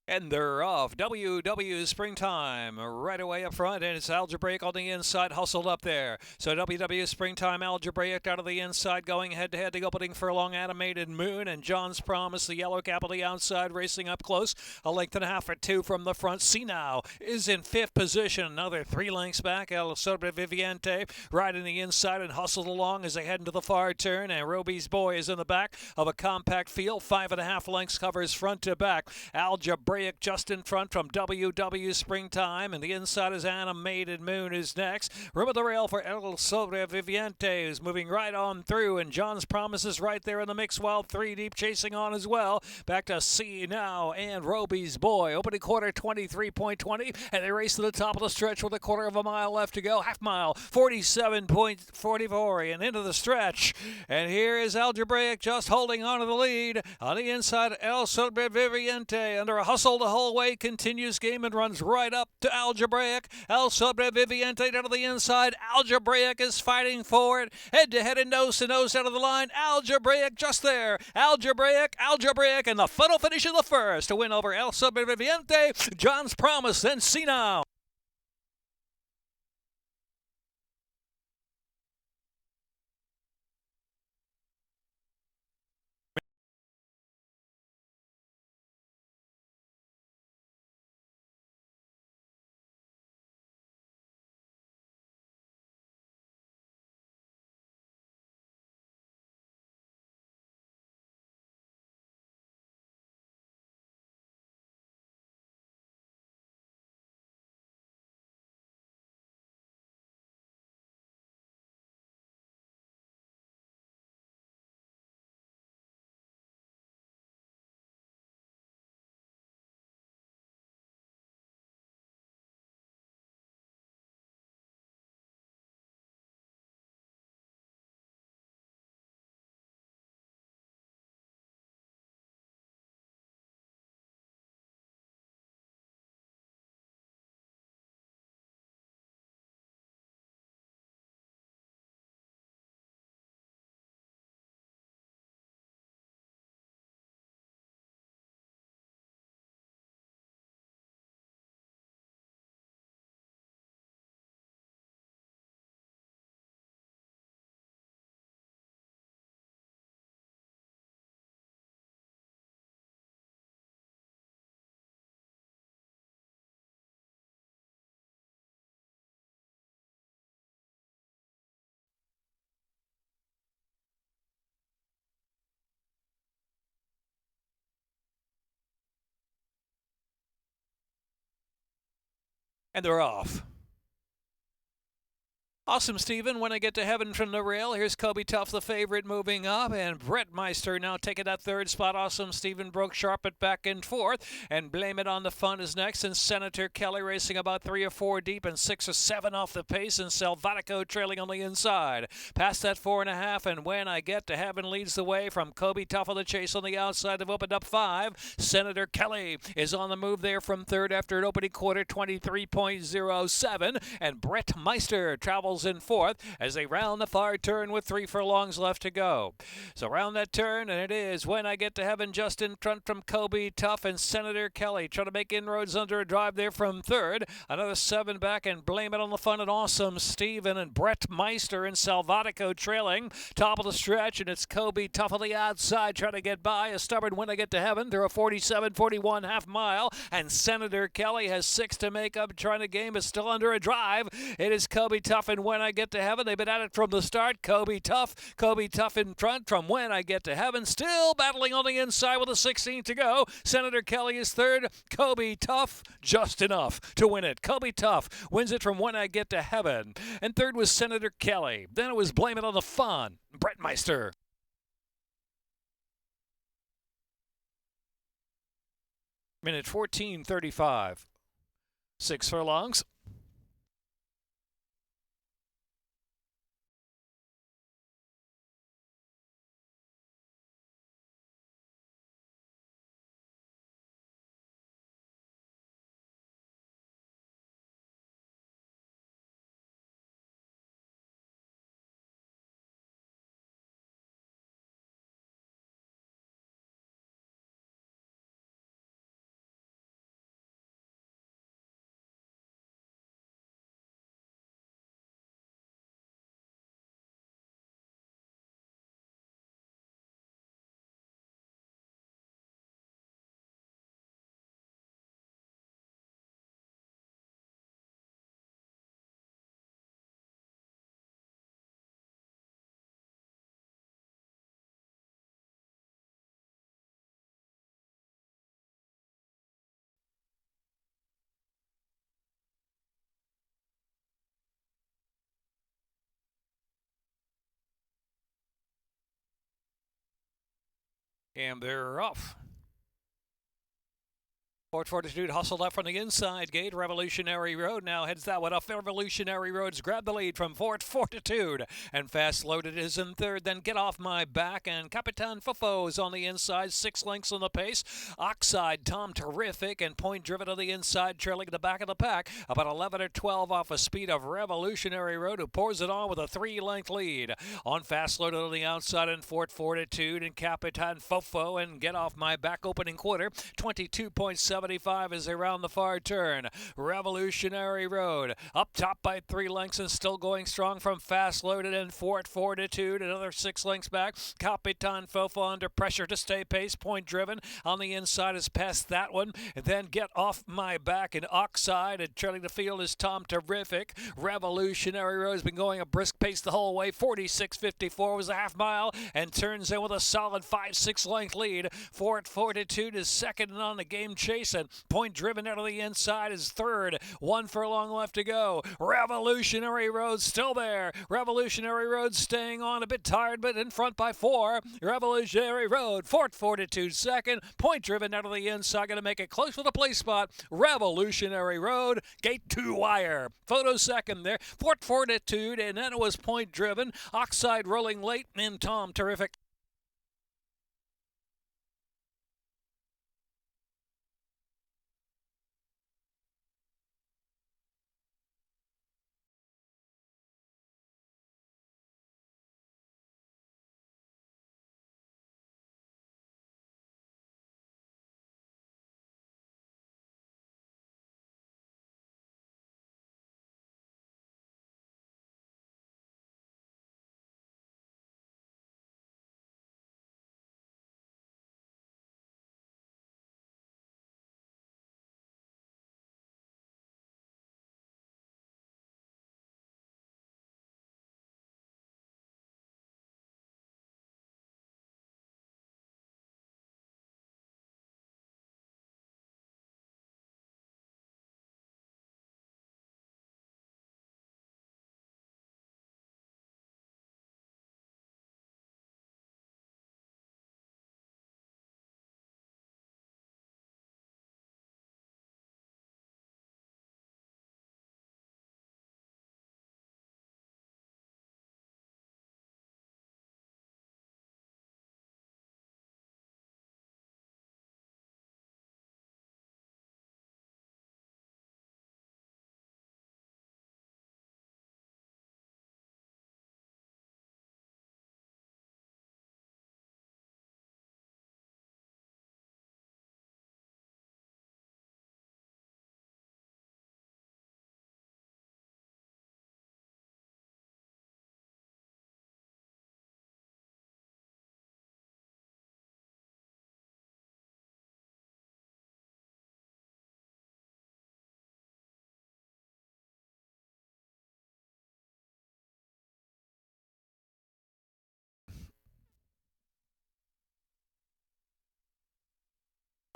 And they're off. WW Springtime right away up front, and it's Algebraic on the inside, hustled up there. So WW Springtime, Algebraic out of the inside, going head to head. The opening furlong, Animated Moon, and John's Promise, the yellow cap on the outside, racing up close. A length and a half or two from the front. See Now is in fifth position, another 3 lengths back. El Sobreviviente riding the inside and hustled along as they head into the far turn. And Roby's Boy is in the back of a compact field. 5.5 lengths covers front to back. Algebraic just in front from WW Springtime, and the inside is Animated Moon is next. Room of the rail for El Sobreviviente, who's moving right on through, and John's Promise is right there in the mix, while 3 Deep chasing on as well. Back to See Now and Roby's Boy. Opening quarter 23.20, and they race to the top of the stretch with a quarter of a mile left to go. Half mile 47.44, and into the stretch. And here is Algebraic just holding on to the lead. On the inside, El Sobreviviente under a hustle the whole way, continues game and runs right up to Algebraic. El Sobreviviente down to the inside. Algebraic is fighting for it. Head to head and nose to nose out of the line. Algebraic just there. Algebraic, and the final finish of the first to win over El Sobreviviente. John's Promise, then See Now. And they're off. Awesome, Stephen. When I get to heaven from the rail, here's Kobe Tough, the favorite, moving up, and Brett Meister now taking that third spot. Awesome, Stephen broke Sharpet back and forth, and Blame It on the Fun is next, and Senator Kelly racing about 3 or 4 deep and 6 or 7 off the pace, and Salvatico trailing on the inside. Past that 4.5, and When I Get to Heaven leads the way from Kobe Tough of the chase on the outside. They've opened up 5. Senator Kelly is on the move there from third after an opening quarter 23.07, and Brett Meister travels in fourth as they round the far turn with 3 furlongs left to go. So round that turn, and it is When I Get to Heaven just in front from Kobe Tough, and Senator Kelly trying to make inroads under a drive there from third. Another 7 back, and Blame It on the Fun and Awesome Stephen and Brett Meister and Salvatico trailing. Top of the stretch, and it's Kobe Tough on the outside trying to get by. A stubborn When I Get to Heaven through a 47-41 half mile, and Senator Kelly has 6 to make up, trying to game, is still under a drive. It is Kobe Tough and When I Get to Heaven. They've been at it from the start. Kobe Tough in front from When I Get to Heaven, still battling on the inside with a 16 to go. Senator Kelly is third. Kobe Tough just enough to win it. Kobe Tough wins it from When I Get to Heaven, and third was Senator Kelly. Then it was Blame It on the Fun, Brett Meister. Minute 14:35. 6 furlongs. And they're off. Fort Fortitude hustled up from the inside gate. Revolutionary Road now heads that one off. Revolutionary Road's grabbed the lead from Fort Fortitude. And Fast Loaded is in third. Then Get Off My Back. And Capitan Fofo is on the inside. 6 lengths on the pace. Oxide, Tom Terrific. And Point Driven on the inside, trailing the back of the pack. About 11 or 12 off a speed of Revolutionary Road, who pours it on with a 3-length lead. On Fast Loaded on the outside and Fort Fortitude and Capitan Fofo and Get Off My Back opening quarter. 22.75 is around the far turn. Revolutionary Road up top by 3 lengths and still going strong from Fast Loaded and Fort Fortitude. Another 6 lengths back. Capitan Fofo under pressure to stay pace. Point Driven on the inside is past that one. And then Get Off My Back and Oxide. And trailing the field is Tom Terrific. Revolutionary Road has been going a brisk pace the whole way. 46.54 was a half mile and turns in with a solid 5-6 length lead. Fort Fortitude is second and on the game chase. And Point Driven out of the inside is third. 1 furlong left to go. Revolutionary Road still there. Revolutionary Road staying on, a bit tired, but in front by 4. Revolutionary Road, Fort Fortitude second. Point Driven out of the inside, going to make it close with a place spot. Revolutionary Road, gate 2 wire. Photo second there. Fort Fortitude, and then it was Point Driven. Oxide rolling late, and Tom Terrific.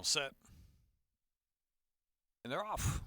Set. And they're off.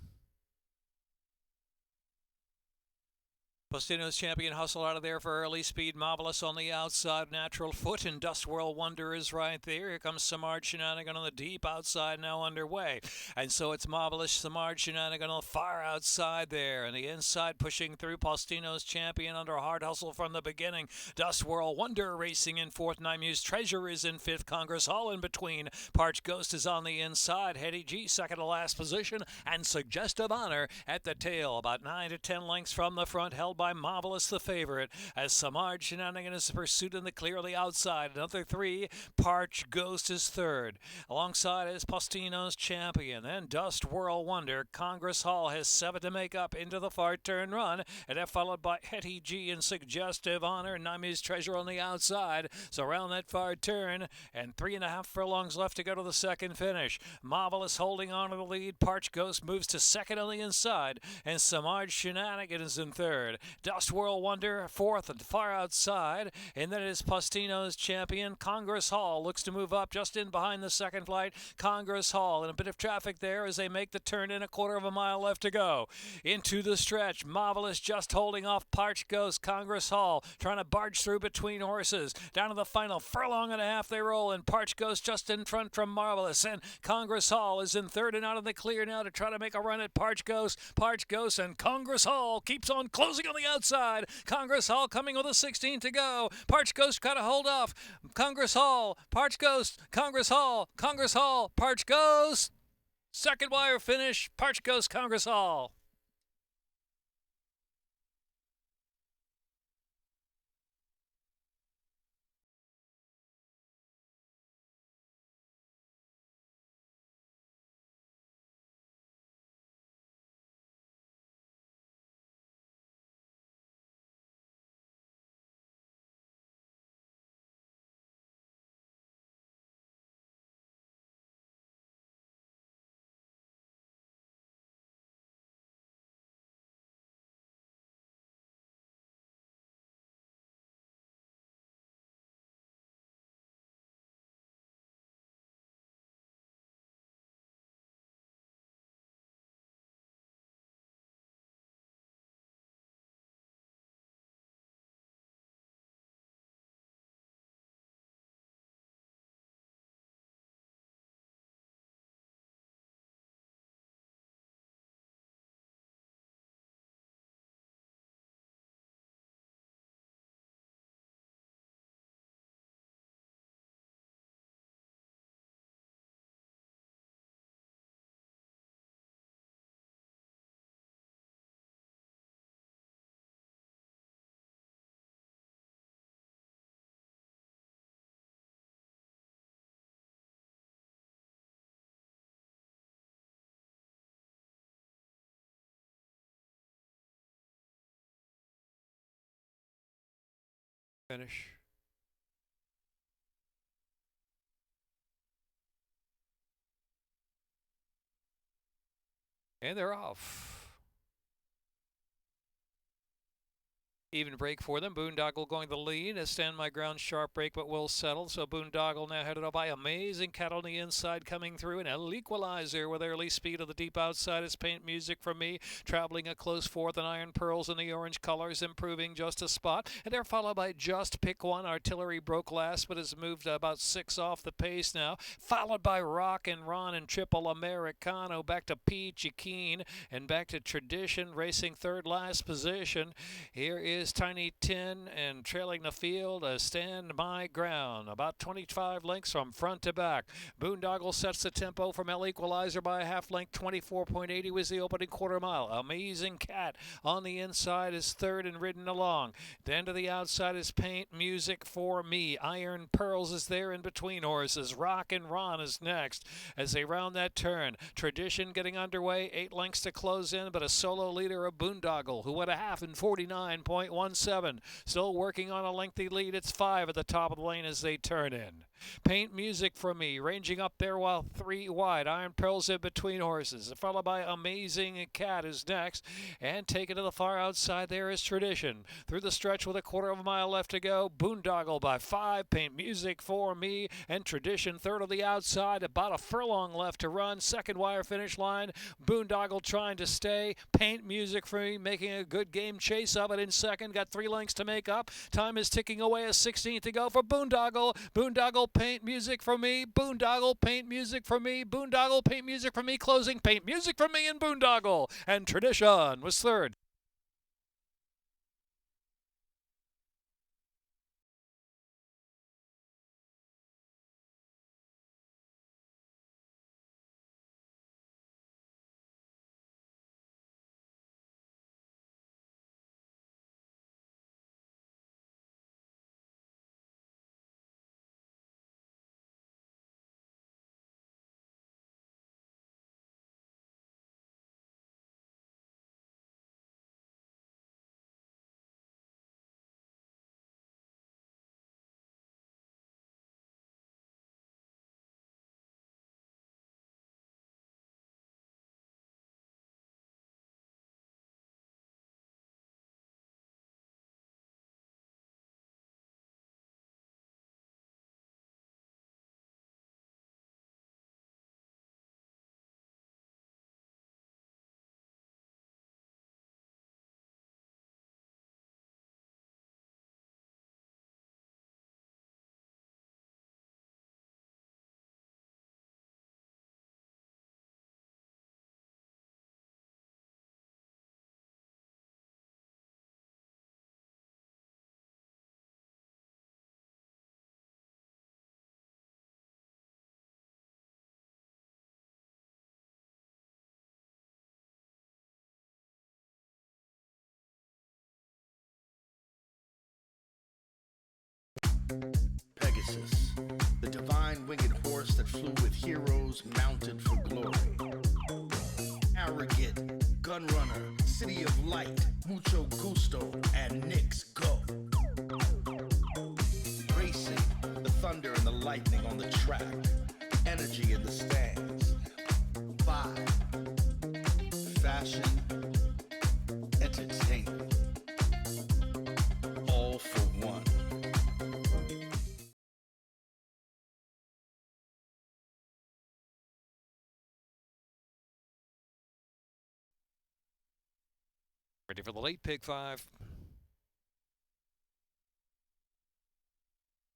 Postino's Champion hustle out of there for early speed. Marvelous on the outside. Natural Foot and Dust World Wonder is right there. Here comes Samard Shenanigan on the deep outside now underway. And so it's Marvelous Samard Shenanigan on the far outside there. And the inside pushing through. Postino's Champion under a hard hustle from the beginning. Dust World Wonder racing in fourth. Nymu's Treasure is in fifth. Congress Hall in between. Parch Ghost is on the inside. Hetty G second to last position. And Suggestive Honor at the tail. About 9 to 10 lengths from the front, held by Marvelous the favorite, as Samard Shenanigan is pursued in the clear of the outside. Another 3, Parch Ghost is third. Alongside is Postino's Champion. Then Dust World Wonder. Congress Hall has 7 to make up into the far turn run, and then followed by Hetty G and Suggestive Honor. Nymu's Treasure on the outside. So around that far turn, and 3.5 furlongs left to go to the second finish. Marvelous holding on to the lead. Parch Ghost moves to second on the inside, and Samard Shenanigan is in third. Dust Whirl Wonder, fourth and far outside. And then it is Postino's champion. Congress Hall looks to move up just in behind the second flight. Congress Hall, and a bit of traffic there as they make the turn in. A quarter of a mile left to go. Into the stretch, MAVILUS just holding off. Parch goes. Congress Hall trying to barge through between horses. Down to the final furlong and a half they roll, and Parch goes just in front from MAVILUS. And Congress Hall is in third and out of the clear now to try to make a run at Parch goes, and Congress Hall keeps on closing on the outside. Congress Hall coming with a 16 to go. Parch Ghost got to hold off. Congress Hall, Parch Ghost, Congress Hall, Parch Ghost. Second wire finish, Parch Ghost, Congress Hall. Finish. And they're off. Even break for them. Boondoggle going the lead. A stand my ground sharp break, but will settle. So Boondoggle now headed up by Amazing Cat on the inside coming through. And Equalizer with early speed of the deep outside is Paint Music from Me. Traveling a close fourth, and Iron Pearls in the orange colors improving just a spot. And they're followed by Just Pick One. Artillery broke last, but has moved about 6 off the pace now. Followed by Rock and Ron and Triple Americano. Back to Peachy Keen and back to Tradition racing third last position. Here is Tiny Tin and trailing the field, a stand my ground, about 25 lengths from front to back. Boondoggle sets the tempo from Equalizer by a half length. 24.80 was the opening quarter mile. Amazing Cat on the inside is third and ridden along. Then to the outside is Paint Music for Me. Iron Pearls is there in between horses. Rock and Ron is next as they round that turn. Tradition getting underway, 8 lengths to close in, but a solo leader of Boondoggle, who went a half in 49.17. Still working on a lengthy lead. It's 5 at the top of the lane as they turn in. Paint Music for Me ranging up there while 3 wide. Iron Pearls in between horses, followed by Amazing Cat is next, and taken to the far outside there is Tradition. Through the stretch with a quarter of a mile left to go. Boondoggle by 5, Paint Music for Me, and Tradition third on the outside. About a furlong left to run. Second wire finish line. Boondoggle trying to stay. Paint Music for Me making a good game chase of it in second. Got 3 lengths to make up. Time is ticking away. A 16 to go for Boondoggle. Boondoggle, Paint Music for Me. Boondoggle, Paint Music for Me. Boondoggle, Paint Music for Me. Closing, Paint Music for Me and Boondoggle. And Tradition was third. Pegasus, the divine winged horse that flew with heroes mounted for glory. Arrogant, gun runner, city of light, mucho gusto, and Knicks go. Racing, the thunder and the lightning on the track, energy in the stands. Vibe, fashion, entertainment, all for one. Ready for the late pick 5.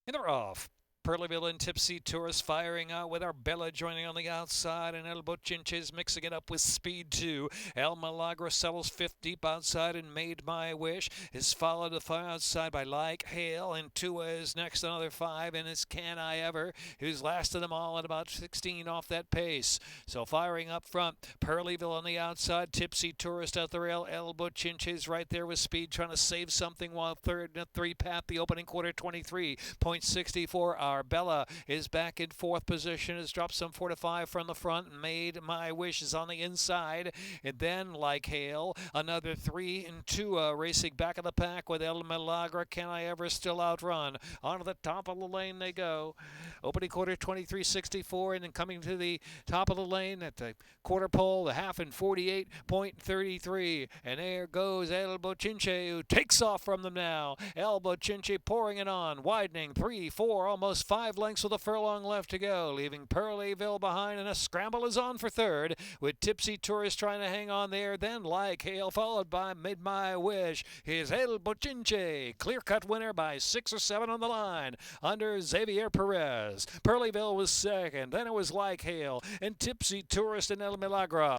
And they're off. Pearlyville and Tipsy Tourist firing out with Arbella joining on the outside, and El Bochinches mixing it up with Speed 2. El Milagro settles 5th deep outside and Made My Wish is followed the far outside by Like Hail, and Tua is next, another 5, and it's Can I Ever, who's last of them all at about 16 off that pace. So firing up front, Pearlyville on the outside, Tipsy Tourist at the rail, El Bochinches right there with Speed trying to save something, while third and 3 Pat the opening quarter 23.64. Arbella is back in 4th position, has dropped some 4 to 5 from the front. Made My Wish is on the inside, and then Like Hail, another 3 and 2 racing back of the pack with El Milagro. Can I Ever still outrun? Onto the top of the lane they go. Opening quarter 23.64, and then coming to the top of the lane at the quarter pole, the half in 48.33, and there goes El Bochinche, who takes off from them now. El Bochinche pouring it on, widening 3, 4, almost 5 lengths with a furlong left to go, leaving Pearlyville behind, and a scramble is on for third with Tipsy Tourist trying to hang on there. Then Like Hail, followed by Made My Wish. Here's El Bochinche, clear-cut winner by 6 or 7 on the line under Xavier Perez. Pearlyville was second, then it was Like Hail and Tipsy Tourist and El Milagro.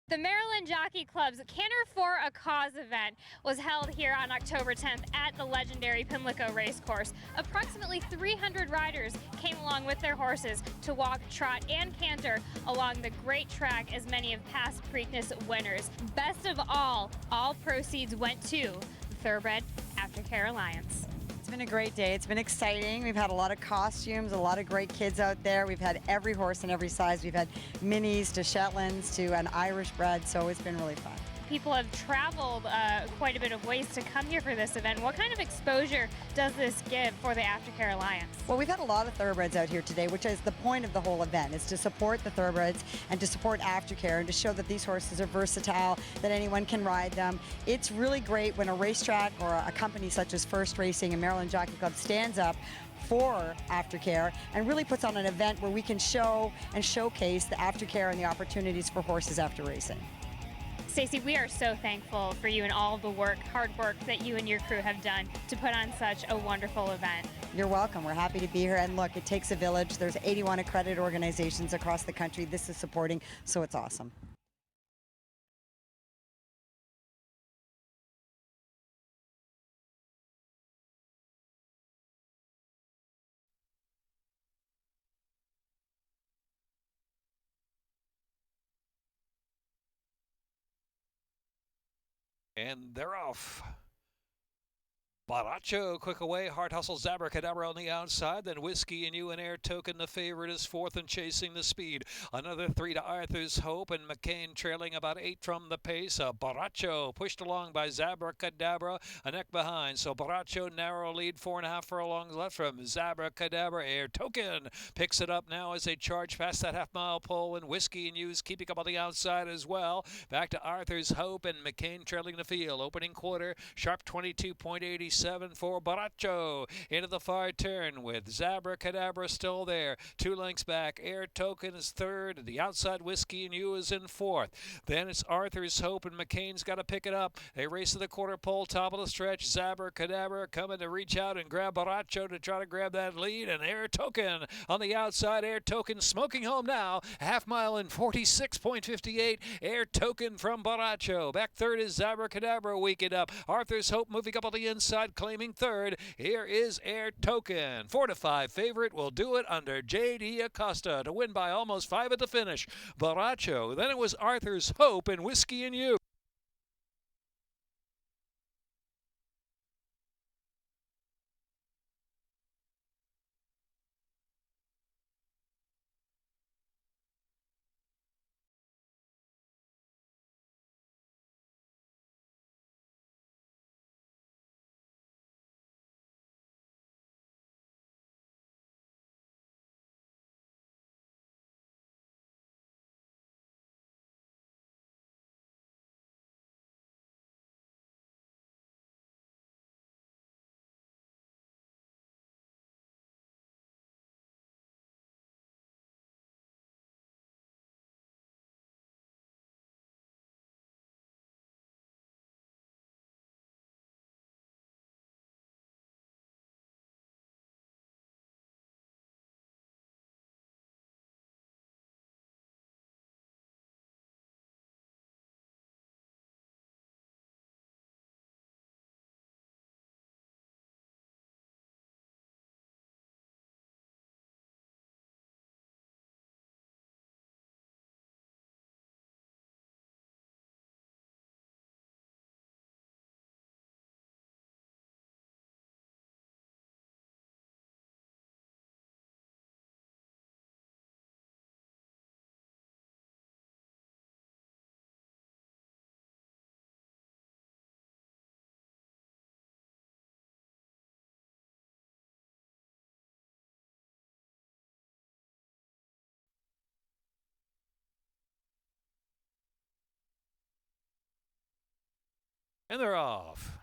The Maryland Jockey Club's Canter for a Cause event was held here on October 10th at the legendary Pimlico Racecourse. Approximately 300 riders came along with their horses to walk, trot, and canter along the great track as many of past Preakness winners. Best of all proceeds went to the Thoroughbred Aftercare Alliance. It's been a great day. It's been exciting. We've had a lot of costumes, a lot of great kids out there. We've had every horse in every size. We've had minis to Shetlands to an Irish bred, so it's been really fun. people have traveled quite a bit of ways to come here for this event. What kind of exposure does this give for the Aftercare Alliance? Well, we've had a lot of thoroughbreds out here today, which is the point of the whole event, is to support the thoroughbreds and to support Aftercare and to show that these horses are versatile, that anyone can ride them. It's really great when a racetrack or a company such as First Racing and Maryland Jockey Club stands up for Aftercare and really puts on an event where we can show and showcase the Aftercare and the opportunities for horses after racing. Stacey, we are so thankful for you and all the hard work that you and your crew have done to put on such a wonderful event. You're welcome. We're happy to be here. And look, it takes a village. There's 81 accredited organizations across the country this is supporting, so it's awesome. And they're off. Baracho, quick away. Heart Hustle's Abracadabra on the outside. Then Whiskey and You and Air Token, the favorite, is fourth and chasing the speed. Another 3 to Arthur's Hope, and McCain trailing about 8 from the pace. Baracho pushed along by Zabracadabra, a neck behind. So Baracho, narrow lead, 4.5 furlongs left from Zabracadabra. Air Token picks it up now as they charge past that half-mile pole, and Whiskey and You's keeping up on the outside as well. Back to Arthur's Hope, and McCain trailing the field. Opening quarter, sharp 22.87 for Baracho. Into the far turn with Zabracadabra still there. 2 lengths back. Air Token is third. The outside Whiskey and You is in fourth. Then it's Arthur's Hope, and McCain's got to pick it up. They race to the quarter pole, top of the stretch. Zabracadabra coming to reach out and grab Baracho to try to grab that lead. And Air Token on the outside. Air Token smoking home now. A half mile in 46.58. Air Token from Baracho. Back third is Zabracadabra. Weak it up. Arthur's Hope moving up on the inside, claiming third. Here is Air Token. 4 to 5 favorite will do it under J.D. Acosta to win by almost 5 at the finish. Baracho. Then it was Arthur's Hope and Whiskey and You. And they're off.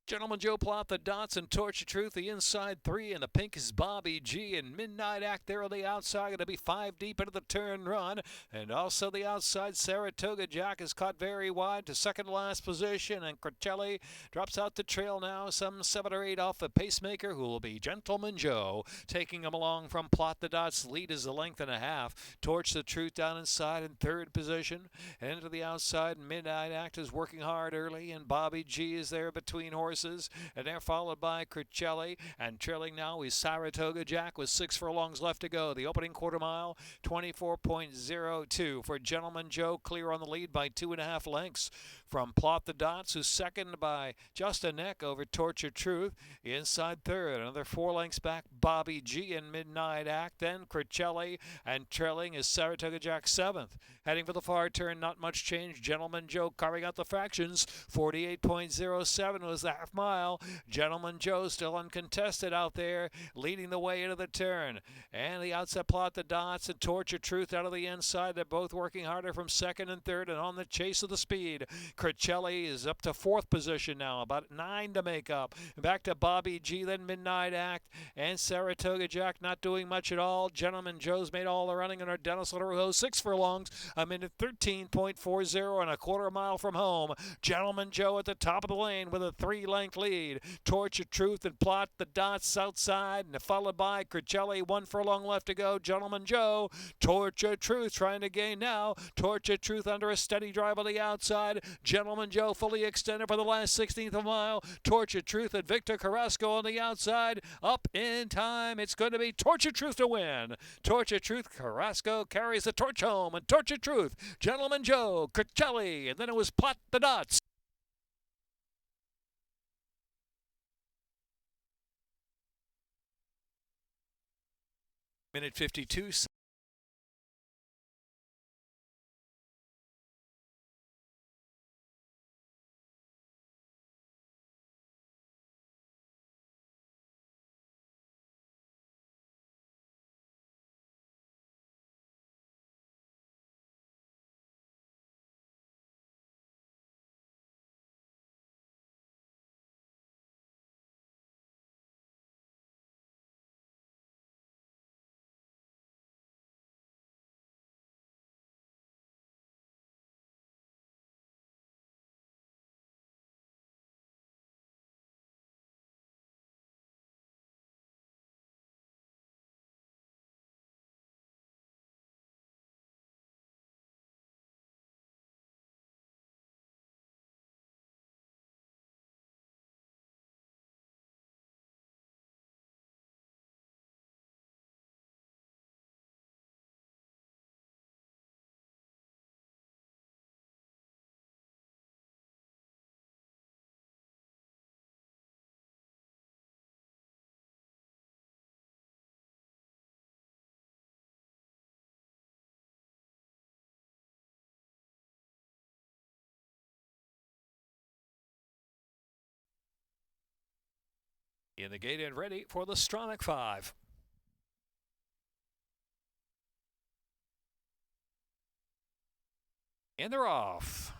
Gentleman Joe Plot, the dots, and Torch of Truth, the inside 3, and the pink is Bobby G. And Midnight Act there on the outside, going to be 5 deep into the turn run. And also the outside, Saratoga Jack is caught very wide to second last position, and CROUCHELLI drops out the trail now, some 7 or 8 off the pacemaker, who will be Gentleman Joe. Taking him along from Plot the Dots, lead is a length and a half. Torch the Truth down inside in third position. And to the outside, Midnight Act is working hard early, and Bobby G is there between horses. horses, and they're followed by CROUCHELLI, and trailing now is Saratoga Jack with 6 furlongs left to go. The opening quarter mile, 24.02 for Gentleman Joe, clear on the lead by 2.5 lengths from Plot the Dots, who's second by just a neck over Torture Truth. Inside third, another 4 lengths back, Bobby G and Midnight Act. Then CROUCHELLI, and trailing is Saratoga Jack 7th. Heading for the far turn, not much change. Gentleman Joe carving out the fractions. 48.07 was the half mile. Gentleman Joe still uncontested out there, leading the way into the turn. And the outset Plot the Dots and Torture Truth out of the inside. They're both working harder from second and third and on the chase of the speed. CROUCHELLI is up to 4th position now, about 9 to make up. Back to Bobby G, then Midnight Act, and Saratoga Jack not doing much at all. Gentleman Joe's made all the running under Dennis Laurel, 6 furlongs, a minute 13.40 and a quarter mile from home. Gentleman Joe at the top of the lane with a 3-length lead. Torture Truth and Plot the Dots outside, and followed by CROUCHELLI, 1 furlong left to go. Gentleman Joe, Torture Truth trying to gain now. Torture Truth under a steady drive on the outside. Gentleman Joe fully extended for the last 16th of a mile. Torture Truth and Victor Carrasco on the outside. Up in time, it's going to be Torture Truth to win. Torture Truth, Carrasco carries the torch home, and Torture Truth, Gentleman Joe, CROUCHELLI, and then it was Plot the Dots. Minute 52. In the gate and ready for the Stronach 5. And they're off.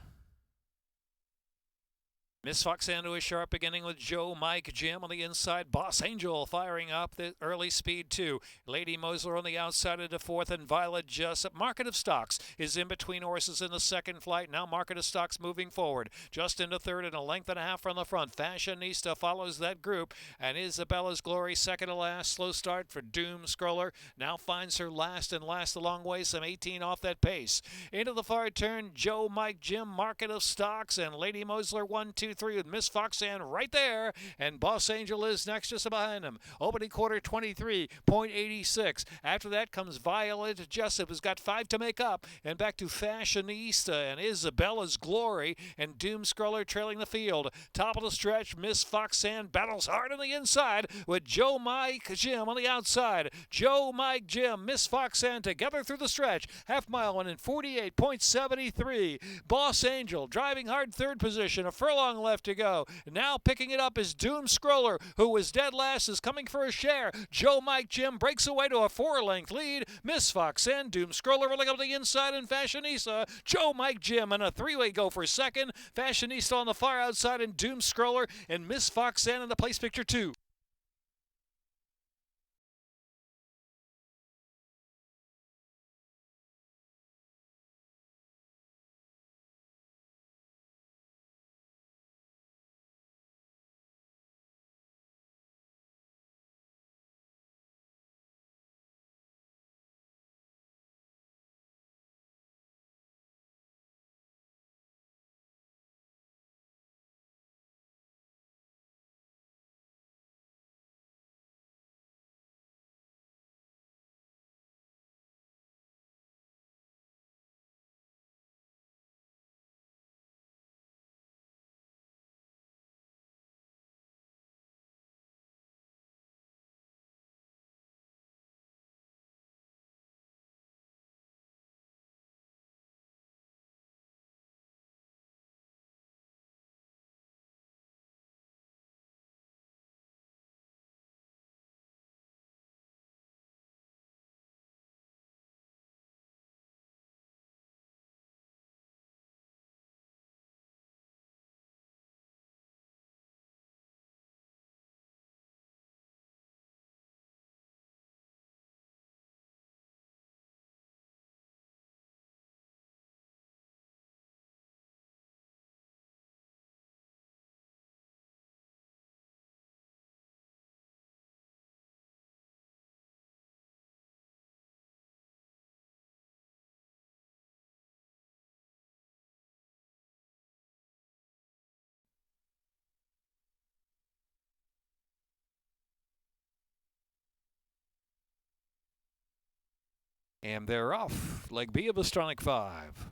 Miss FOXANN to a sharp beginning with Joe, Mike, Jim on the inside. Boss Angel firing up the early speed too. Lady Mosler on the outside into 4th, and Violet Jessup. Market of Stocks is in between horses in the second flight. Now Market of Stocks moving forward. Just into 3rd and a length and a half from the front. Fashionista follows that group, and Isabella's Glory second to last. Slow start for Doom Scroller. Now finds her last and last a long way, some 18 off that pace. Into the far turn, Joe, Mike, Jim, Market of Stocks, and Lady Mosler 1, 2, 3 with Miss FOXANN right there, and Boss Angel is next just behind him. Opening quarter 23.86. After that comes Violet Jessup, who's got 5 to make up, and back to Fashionista and Isabella's Glory, and Doom Scroller trailing the field. Top of the stretch, Miss FOXANN battles hard on the inside with Joe, Mike, Jim on the outside. Joe, Mike, Jim, Miss FOXANN together through the stretch. Half mile one in 48.73. Boss Angel driving hard 3rd position, a furlong left to go. Now picking it up is Doom Scroller, who was dead last, is coming for a share. Joe, Mike, Jim breaks away to a 4-length lead. Miss FOXANN, Doom Scroller rolling up the inside, and Fashionista. Joe, Mike, Jim, and a 3-way go for second. Fashionista on the far outside, and Doom Scroller, and Miss FOXANN in the place picture 2. And they're off. Leg B of the Stronic 5.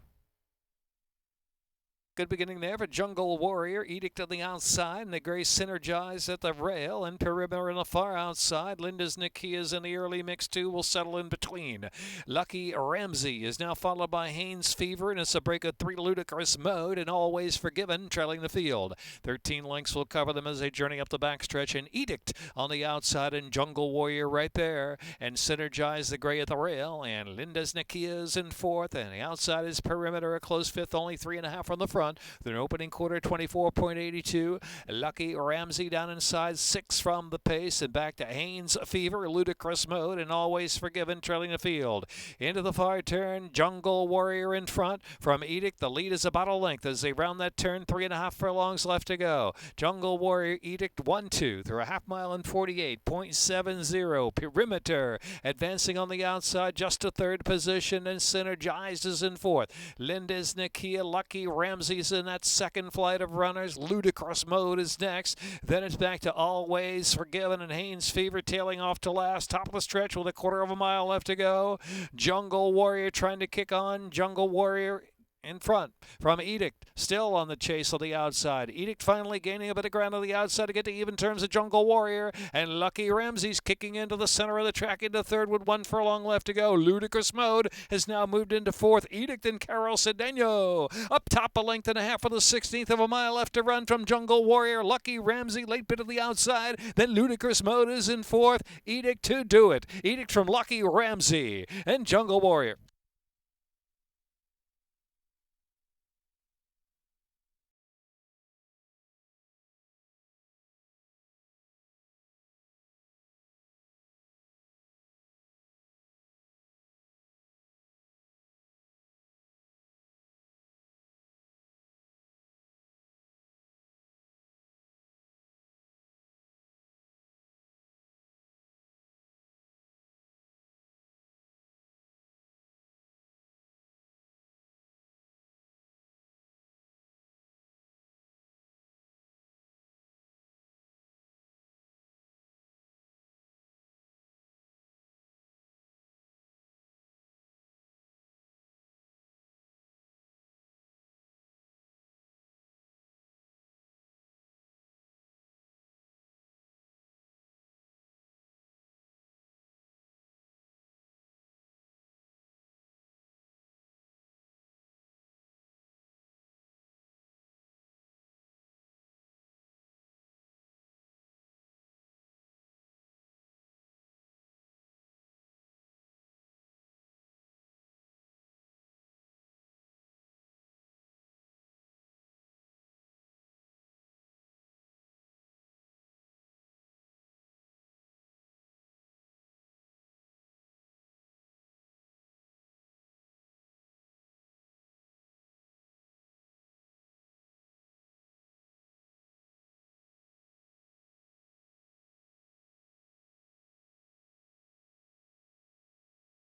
Good beginning there for Jungle Warrior. Edict on the outside, and the Gray synergize at the rail, and Perimeter on the far outside. Linda's Nikia's in the early mix, too, will settle in between. Lucky Ramsey is now followed by Haynes Fever, and it's a break of 3 Ludicrous Mode, and Always Forgiven trailing the field. 13 lengths will cover them as they journey up the backstretch, and Edict on the outside, and Jungle Warrior right there, and Synergize the Gray at the rail, and Linda's Nikia's in 4th, and the outside is Perimeter a close 5th, only 3.5 from the front. Their opening quarter 24.82. Lucky Ramsey down inside 6 from the pace, and back to Haynes Fever, Ludicrous Mode, and Always Forgiven trailing the field. Into the far turn, Jungle Warrior in front. From Edict, the lead is about a length as they round that turn. 3.5 furlongs left to go. Jungle Warrior, Edict 1-2 through a half mile and 48.70. Perimeter advancing on the outside, just to 3rd position, and Synergizes in 4th. Linda's Nikia, Lucky Ramsey's in that second flight of runners. Ludicrous Mode is next. Then it's back to Always Forgiven, and Haynes Fever tailing off to last. Top of the stretch with a 1/4 mile left to go. Jungle Warrior trying to kick on. Jungle Warrior in front from Edict, still on the chase on the outside. Edict finally gaining a bit of ground on the outside to get to even terms of Jungle Warrior, and Lucky Ramsey's kicking into the center of the track into 3rd with 1 furlong left to go. Ludicrous Mode has now moved into 4th. Edict and Carol Cedeno up top, a length and a half for the 16th of a mile left to run from Jungle Warrior. Lucky Ramsey late bit of the outside, then Ludicrous Mode is in 4th. Edict to do it. Edict from Lucky Ramsey and Jungle Warrior.